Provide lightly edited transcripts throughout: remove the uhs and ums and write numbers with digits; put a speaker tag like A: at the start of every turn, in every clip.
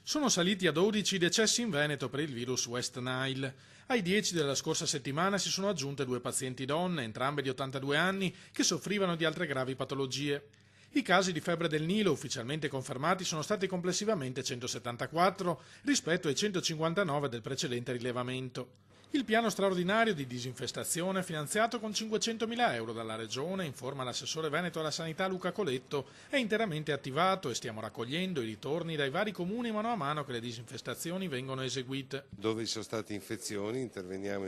A: Sono saliti a 12 i decessi in Veneto per il virus West Nile. Ai 10 della scorsa settimana si sono aggiunte 2 pazienti donne, entrambe di 82 anni, che soffrivano di altre gravi patologie. I casi di febbre del Nilo ufficialmente confermati sono stati complessivamente 174 rispetto ai 159 del precedente rilevamento. Il piano straordinario di disinfestazione, finanziato con 500.000 euro dalla Regione, informa l'assessore veneto alla sanità Luca Coletto, è interamente attivato e stiamo raccogliendo i ritorni dai vari comuni mano a mano che le disinfestazioni vengono eseguite.
B: Dove ci sono state infezioni interveniamo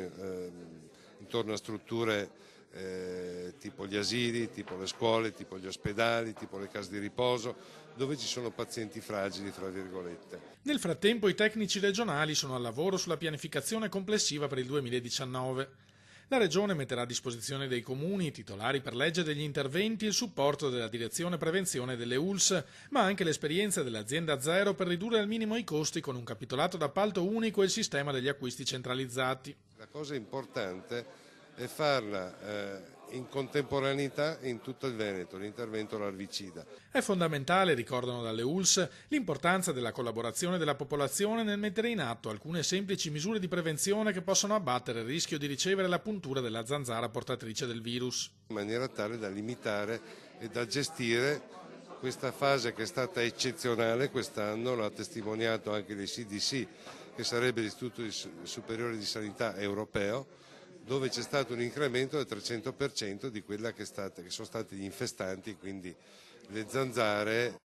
B: intorno a strutture tipo gli asili, tipo le scuole, tipo gli ospedali, tipo le case di riposo, dove ci sono pazienti fragili, fra virgolette.
A: Nel frattempo i tecnici regionali sono al lavoro sulla pianificazione complessiva per il 2019. La Regione metterà a disposizione dei comuni, titolari per legge degli interventi, il supporto della Direzione Prevenzione delle ULS, ma anche l'esperienza dell'azienda Zero per ridurre al minimo i costi con un capitolato d'appalto unico e il sistema degli acquisti centralizzati.
B: La cosa importante è farla in contemporaneità in tutto il Veneto, l'intervento larvicida.
A: È fondamentale, ricordano dalle ULS, l'importanza della collaborazione della popolazione nel mettere in atto alcune semplici misure di prevenzione che possano abbattere il rischio di ricevere la puntura della zanzara portatrice del virus.
B: In maniera tale da limitare e da gestire questa fase che è stata eccezionale quest'anno, l'ha testimoniato anche l'ECDC, che sarebbe l'Istituto Superiore di Sanità europeo, dove c'è stato un incremento del 300% di quella che sono stati gli infestanti, quindi le zanzare.